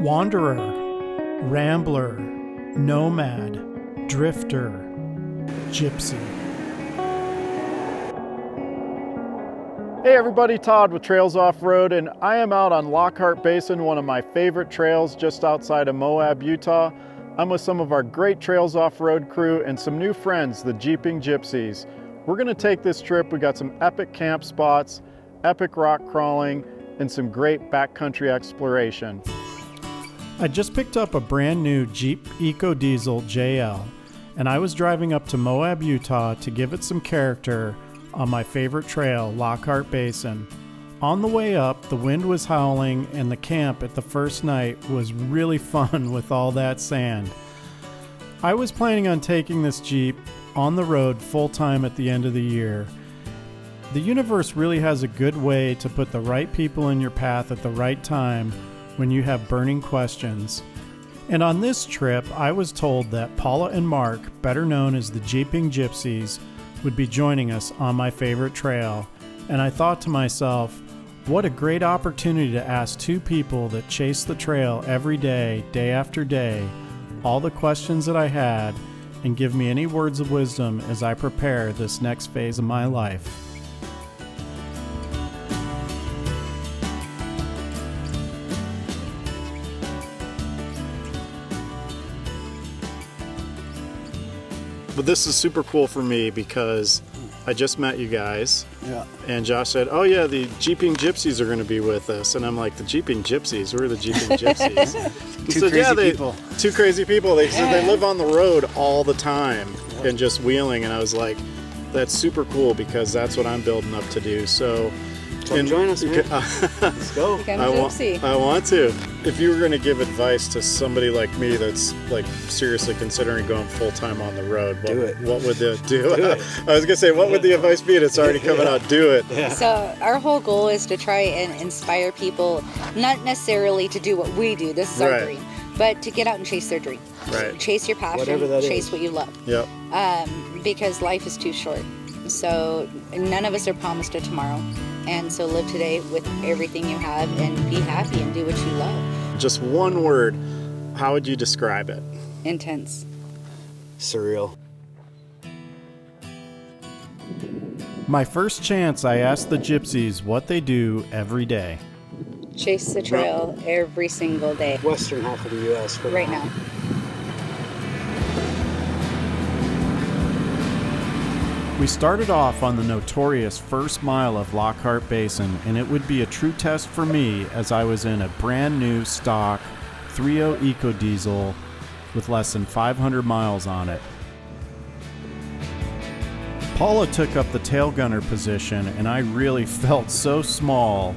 Wanderer, Rambler, Nomad, Drifter, Gypsy. Hey everybody, Todd with Trails Off-Road, and I am out on Lockhart Basin, one of my favorite trails just outside of Moab, Utah. I'm with some of our great Trails Off-Road crew and some new friends, the JeepnGypsies. We're gonna take this trip. We got some epic camp spots, epic rock crawling, and some great backcountry exploration. I just picked up a brand new Jeep Ecodiesel JL, and I was driving up to Moab, Utah to give it some character on my favorite trail, Lockhart Basin. On the way up, the wind was howling and the camp at the first night was really fun with all that sand. I was planning on taking this Jeep on the road full-time at the end of the year. The universe really has a good way to put the right people in your path at the right time when you have burning questions. And on this trip, I was told that Paula and Mark, better known as the JeepnGypsies, would be joining us on my favorite trail. And I thought to myself, what a great opportunity to ask two people that chase the trail every day, day after day, all the questions that I had, and give me any words of wisdom as I prepare this next phase of my life. But this is super cool for me because I just met you guys. Yeah. And Josh said, oh yeah, the JeepnGypsies are going to be with us. And I'm like, the JeepnGypsies? We're the JeepnGypsies. Two crazy people. Two crazy people. They said they live on the road all the time and just wheeling. And I was like, that's super cool because that's what I'm building up to do. So come join us, man. Let's go. I want to. If you were going to give advice to somebody like me that's like seriously considering going full-time on the road, what would the do? I was going to say, what would the advice be? And it's already coming out. Do it. Yeah. So our whole goal is to try and inspire people, not necessarily to do what we do. This is our dream, but to get out and chase their dream. Right. Chase your passion. Chase what you love. Yep. Because life is too short. So none of us are promised a tomorrow. And so live today with everything you have and be happy and do what you love. Just one word, how would you describe it? Intense. Surreal. My first chance, I asked the Gypsies what they do every day. Chase the trail every single day. Western half of the U.S. right now. We started off on the notorious first mile of Lockhart Basin, and it would be a true test for me as I was in a brand new stock 3.0 Ecodiesel with less than 500 miles on it. Paula took up the tail gunner position, and I really felt so small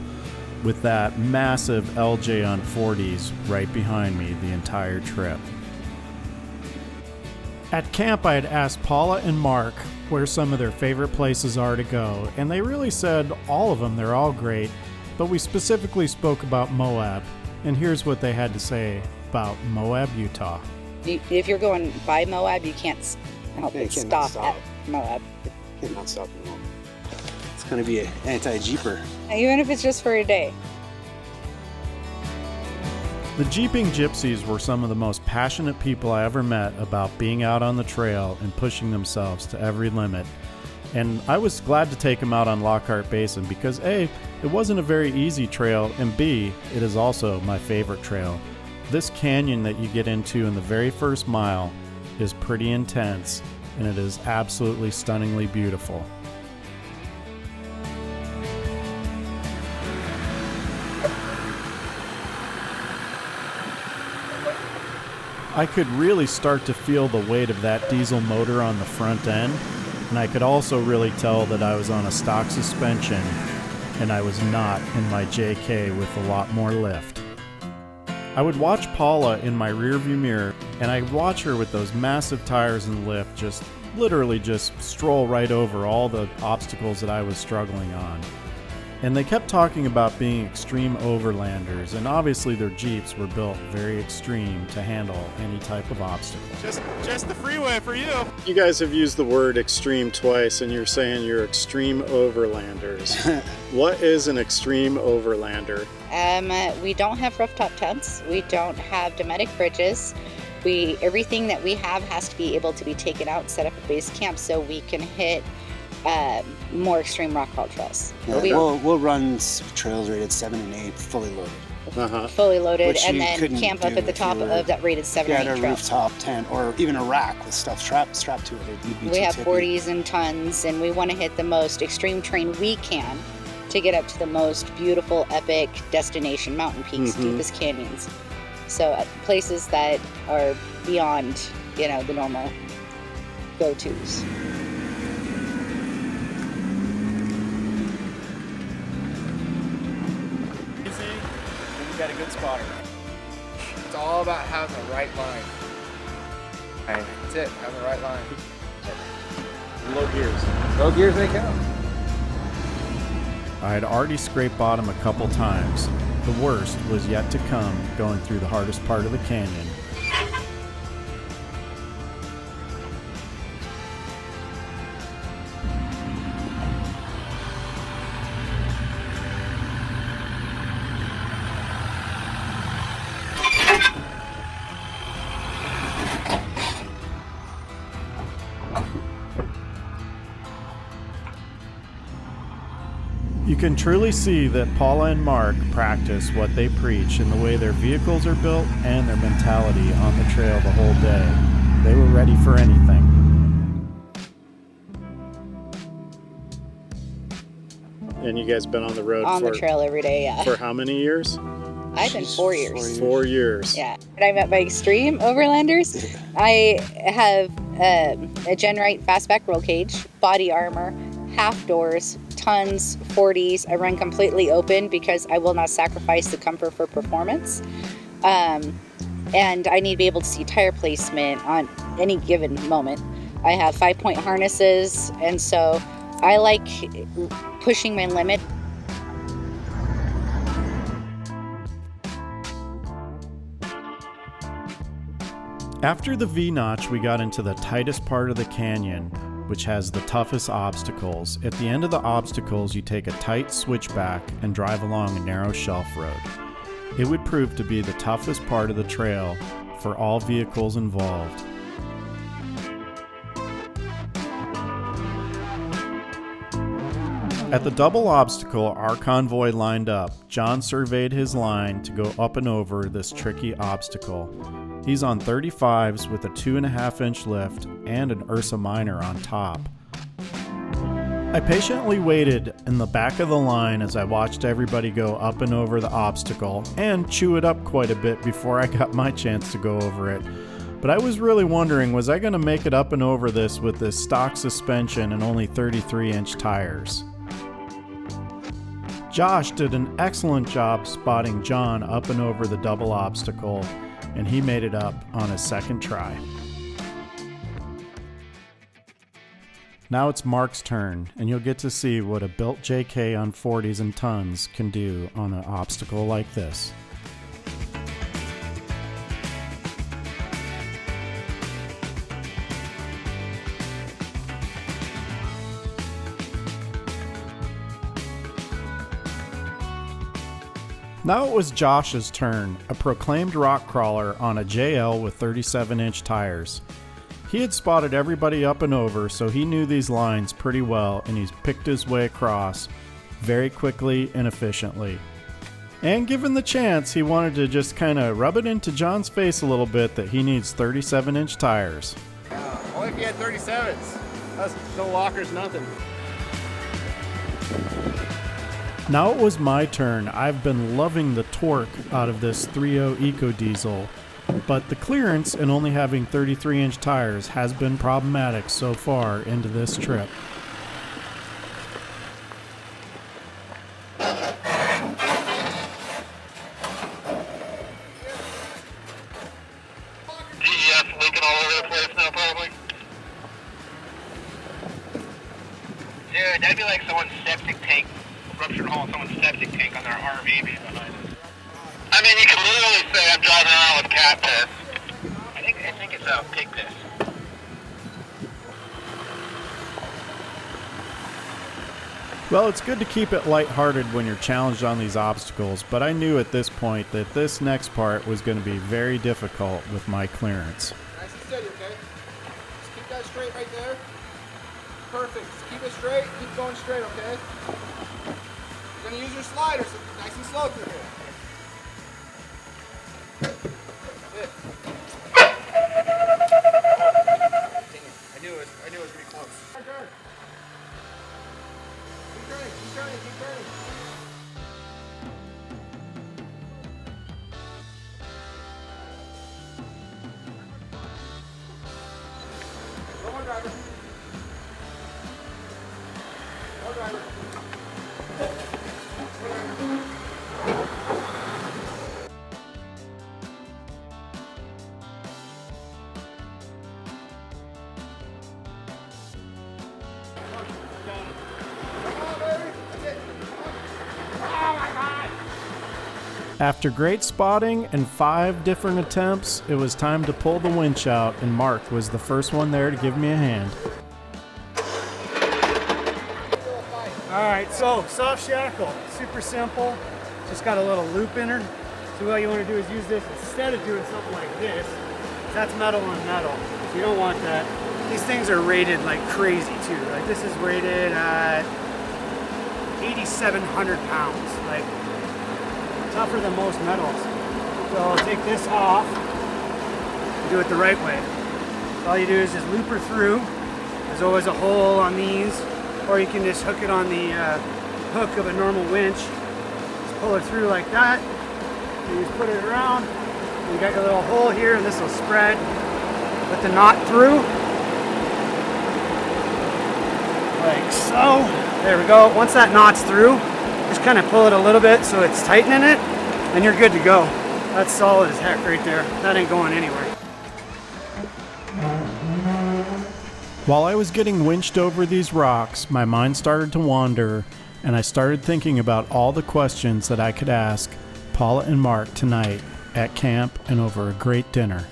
with that massive LJ on 40s right behind me the entire trip. At camp, I had asked Paula and Mark where some of their favorite places are to go, and they really said all of them, they're all great, but we specifically spoke about Moab, and here's what they had to say about Moab, Utah. If you're going by Moab, you can't help but stop at Moab. You cannot stop at Moab. It's going to be an anti-Jeeper. Even if it's just for a day. The JeepnGypsies were some of the most passionate people I ever met about being out on the trail and pushing themselves to every limit. And I was glad to take them out on Lockhart Basin because A, it wasn't a very easy trail, and B, it is also my favorite trail. This canyon that you get into in the very first mile is pretty intense, and it is absolutely stunningly beautiful. I could really start to feel the weight of that diesel motor on the front end, and I could also really tell that I was on a stock suspension and I was not in my JK with a lot more lift. I would watch Paula in my rearview mirror, and I'd watch her with those massive tires and lift just literally just stroll right over all the obstacles that I was struggling on. And they kept talking about being extreme overlanders, and obviously their Jeeps were built very extreme to handle any type of obstacle. Just the freeway for you. You guys have used the word extreme twice, and you're saying you're extreme overlanders. What is an extreme overlander? We don't have rooftop tents. We don't have domestic bridges. Everything that we have has to be able to be taken out and set up a base camp so we can hit more extreme rock crawl trails. Yeah, we'll run trails rated 7 and 8 fully loaded. Fully loaded, Which and you then couldn't camp up do at the if top you were- of that rated 7 You and had 8 a trail. rooftop tent or even a rack with stuff strapped to it. It'd be We too have tippy. 40s and tons, and we want to hit the most extreme terrain we can to get up to the most beautiful, epic destination mountain peaks, deepest canyons. So places that are beyond, the normal go-tos. You got a good spotter. It's all about having the right line. That's it, having the right line. Low gears. Low gears, they count. I had already scraped bottom a couple times. The worst was yet to come, going through the hardest part of the canyon. You can truly see that Paula and Mark practice what they preach in the way their vehicles are built and their mentality on the trail the whole day. They were ready for anything. And you guys been on the road On the trail every day, yeah. for how many years? I've been 4 years. 4 years. Yeah. When I met my extreme overlanders, I have a Gen Right fastback roll cage, body armor, half doors, tons, 40s. I run completely open because I will not sacrifice the comfort for performance. And I need to be able to see tire placement on any given moment. I have 5-point harnesses, and so I like pushing my limit. After the V-notch, we got into the tightest part of the canyon, which has the toughest obstacles. At the end of the obstacles, you take a tight switchback and drive along a narrow shelf road. It would prove to be the toughest part of the trail for all vehicles involved. At the double obstacle, our convoy lined up. John surveyed his line to go up and over this tricky obstacle. He's on 35s with a 2.5-inch lift and an Ursa Minor on top. I patiently waited in the back of the line as I watched everybody go up and over the obstacle and chew it up quite a bit before I got my chance to go over it. But I was really wondering, was I going to make it up and over this with this stock suspension and only 33-inch tires? Josh did an excellent job spotting John up and over the double obstacle, and he made it up on his second try. Now it's Mark's turn, and you'll get to see what a built JK on 40s and tons can do on an obstacle like this. Now it was Josh's turn, a proclaimed rock crawler on a JL with 37-inch tires. He had spotted everybody up and over, so he knew these lines pretty well, and he's picked his way across very quickly and efficiently. And given the chance, he wanted to just kind of rub it into John's face a little bit that he needs 37-inch tires. Only if you had 37s. That's no lockers, nothing. Now it was my turn. I've been loving the torque out of this 3.0 Ecodiesel, but the clearance and only having 33-inch tires has been problematic so far into this trip. DEF leaking all over the place now, probably. Dude, that'd be like someone's septic tank ruptured all the septic tank on their RV behind us. I mean, you could literally say I'm driving around with cat piss. I think it's pig piss. Well, it's good to keep it lighthearted when you're challenged on these obstacles, but I knew at this point that this next part was going to be very difficult with my clearance. Nice and steady, okay? Just keep that straight right there. Perfect. Just keep it straight. Keep going straight, okay? You're going to use your slider, so nice and slow through here. That's it. I knew it was going to be close. Keep turning, keep turning. Go on, driver. Go, driver. After great spotting and 5 different attempts, it was time to pull the winch out, and Mark was the first one there to give me a hand. Alright, so soft shackle, super simple, just got a little loop in her. So what you want to do is use this instead of doing something like this. That's metal on metal, so you don't want that. These things are rated like crazy too. Like this is rated at 8,700 pounds, like tougher than most metals. So I'll take this off and do it the right way. So all you do is just loop her through. There's always a hole on these, or you can just hook it on the hook of a normal winch. Just pull her through like that. You just put it around. You got your little hole here, and this will spread. Put the knot through, like so. There we go. Once that knot's through, just kind of pull it a little bit so it's tightening it, and you're good to go. That's solid as heck right there. That ain't going anywhere. While I was getting winched over these rocks, my mind started to wander, and I started thinking about all the questions that I could ask Paula and Mark tonight at camp and over a great dinner.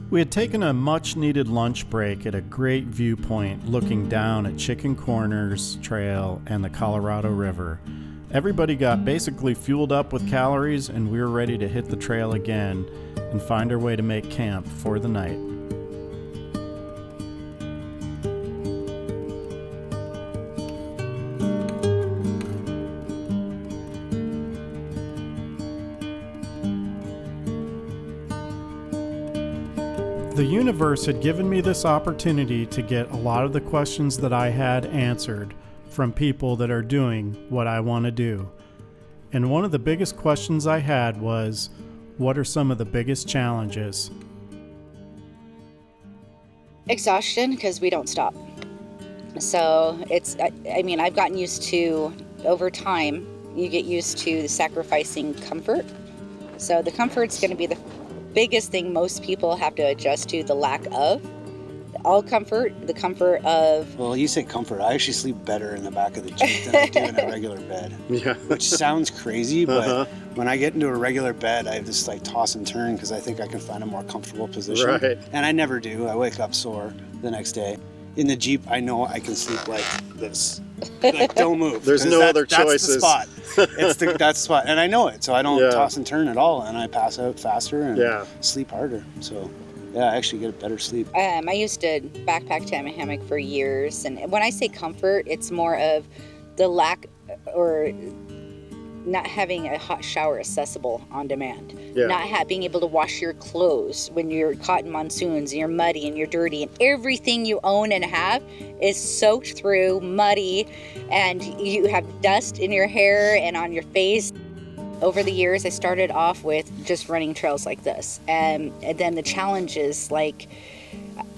We had taken a much-needed lunch break at a great viewpoint looking down at Chicken Corners Trail and the Colorado River. Everybody got basically fueled up with calories, and we were ready to hit the trail again and find our way to make camp for the night. The universe had given me this opportunity to get a lot of the questions that I had answered from people that are doing what I want to do. And one of the biggest questions I had was, what are some of the biggest challenges? Exhaustion, because we don't stop. So it's, I mean, I've gotten used to, over time, you get used to sacrificing comfort. So the comfort's going to be the biggest thing most people have to adjust to, the lack of. All comfort, the comfort of... Well, you say comfort. I actually sleep better in the back of the Jeep than I do in a regular bed. Yeah. Which sounds crazy, but when I get into a regular bed, I just like toss and turn because I think I can find a more comfortable position. Right. And I never do. I wake up sore the next day. In the Jeep, I know I can sleep like this. Like, don't move. There's no other choices. That's the spot. That's the spot. And I know it, so I don't toss and turn at all. And I pass out faster and sleep harder. So, yeah, I actually get better sleep. I used to backpack to a hammock for years. And when I say comfort, it's more of the lack or not having a hot shower accessible on demand. Not being able to wash your clothes when you're caught in monsoons and you're muddy and you're dirty, and everything you own and have is soaked through, muddy, and you have dust in your hair and on your face. Over the years, I started off with just running trails like this, and then the challenges, like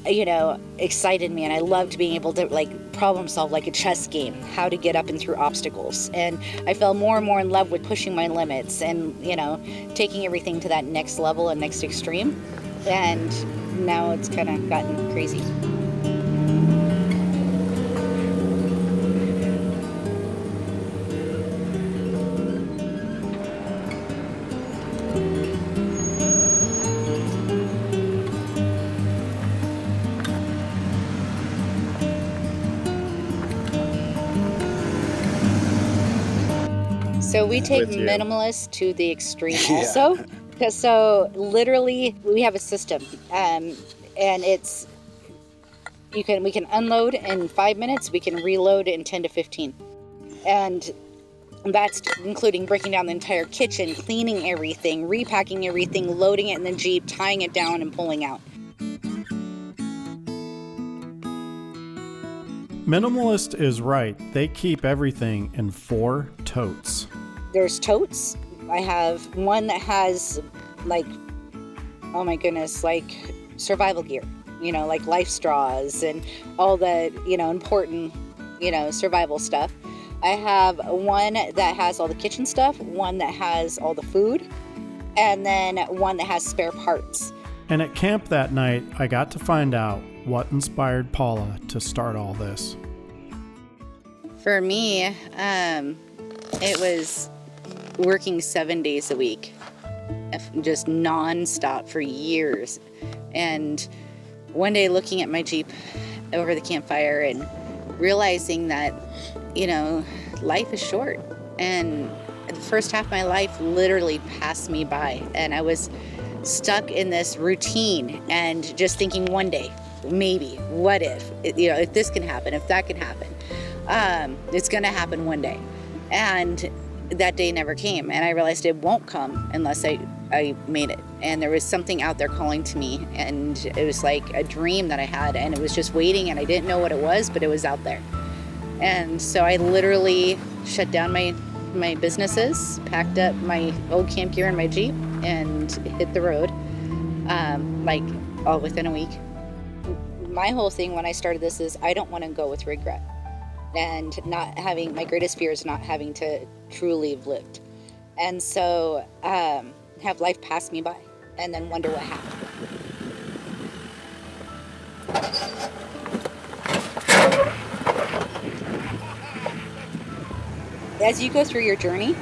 you know, excited me, and I loved being able to like problem solve like a chess game, how to get up and through obstacles. And I fell more and more in love with pushing my limits and, you know, taking everything to that next level and next extreme. And now it's kind of gotten crazy. So we take minimalist to the extreme also. So literally we have a system, and it's, we can unload in 5 minutes, we can reload in 10 to 15. And that's including breaking down the entire kitchen, cleaning everything, repacking everything, loading it in the Jeep, tying it down and pulling out. Minimalist is right. They keep everything in 4 totes. There's totes. I have one that has like, oh my goodness, like survival gear, you know, like life straws and all the, you know, important, you know, survival stuff. I have one that has all the kitchen stuff, one that has all the food, and then one that has spare parts. And at camp that night, I got to find out what inspired Paula to start all this. For me, it was working 7 days a week, just non-stop for years. And one day looking at my Jeep over the campfire and realizing that, you know, life is short. And the first half of my life literally passed me by. And I was stuck in this routine and just thinking one day, maybe, what if, you know, if this can happen, if that can happen, it's gonna happen one day. And that day never came, and I realized it won't come unless I made it. And there was something out there calling to me, and it was like a dream that I had, and it was just waiting, and I didn't know what it was, but it was out there. And so I literally shut down my businesses, packed up my old camp gear in my Jeep, and hit the road, like all within a week. My whole thing when I started this is I don't want to go with regret. And not having, my greatest fear is not having to truly have lived. And so have life pass me by and then wonder what happened. As you go through your journey,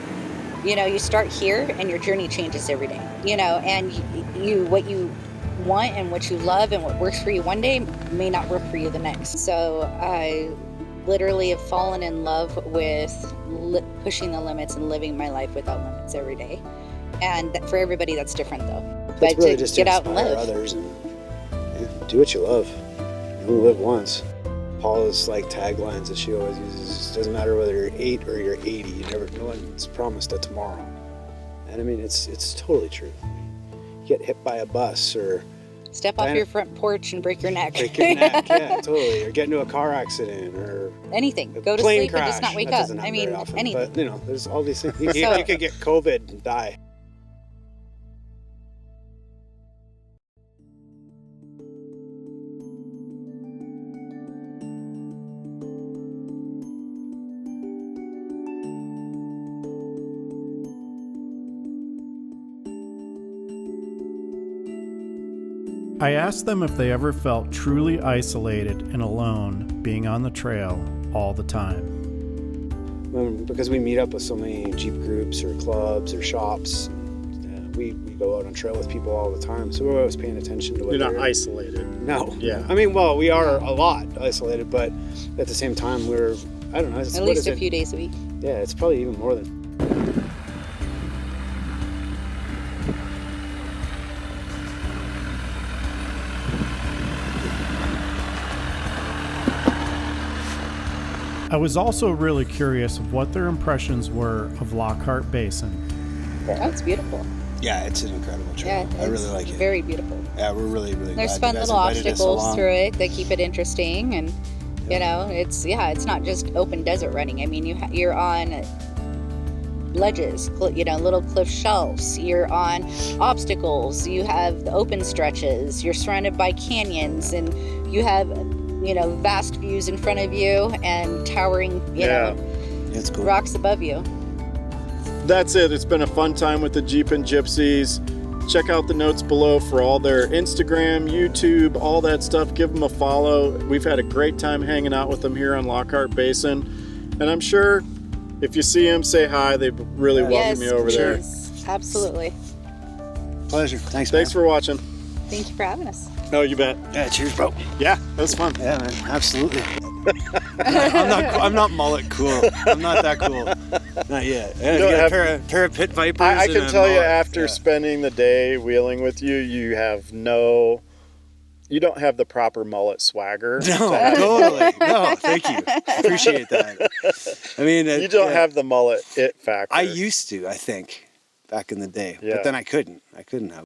you know, you start here and your journey changes every day, you know, and you what you want and what you love and what works for you one day may not work for you the next. So I literally have fallen in love with pushing the limits and living my life without limits every day. And for everybody, that's different though. It's but really to just get to out and live. others and do what you love. You only live once. Paula's like taglines that she always uses: doesn't matter whether you're 8 or you're 80, you never, no one's promised a tomorrow. And I mean, it's totally true. You get hit by a bus or step off your front porch and break your neck. Break your neck, yeah, totally. Or get into a car accident or anything. Go to plane sleep crash. and just not wake That up. doesn't happen I mean, very often, anything. But you know, there's all these things. You could get COVID and die. I asked them if they ever felt truly isolated and alone being on the trail all the time. Because we meet up with so many Jeep groups or clubs or shops, we go out on trail with people all the time, so we're always paying attention to what You're not isolated. No. Yeah. I mean, well, we are a lot isolated, but at the same time, we're, I don't know. At least a few days a week. Yeah, it's probably even more than. I was also really curious of what their impressions were of Lockhart Basin. Oh, it's beautiful. Yeah, it's an incredible trail. Yeah, I really like it. Very beautiful. Yeah, we're really There's glad fun you guys little invited us obstacles along. through it that keep it interesting, and you know, it's not just open desert running. I mean, you're on ledges, you know, little cliff shelves. You're on obstacles. You have the open stretches. You're surrounded by canyons and you have, you know, vast views in front of you and towering, you know, It's cool. rocks above you. That's it. It's been a fun time with the Jeep and Gypsies. Check out the notes below for all their Instagram, YouTube, all that stuff. Give them a follow. We've had a great time hanging out with them here on Lockhart Basin. And I'm sure if you see them, say hi. They really welcome you over there. Please. Absolutely. Pleasure. Thanks, Thanks for watching. Thank you for having us. Oh, you bet. Yeah, cheers, bro. Yeah, that was fun. Yeah, man, absolutely. I'm not mullet cool. I'm not that cool. Not yet. I don't got have- a pair of pit vipers. I and can a tell you mullet. after Yeah. spending the day wheeling with you, you don't have the proper mullet swagger. No, totally. No, thank you. Appreciate that. I mean, You don't have the mullet it factor. I used to, I think, back in the day, Yeah. but then I couldn't. I couldn't have.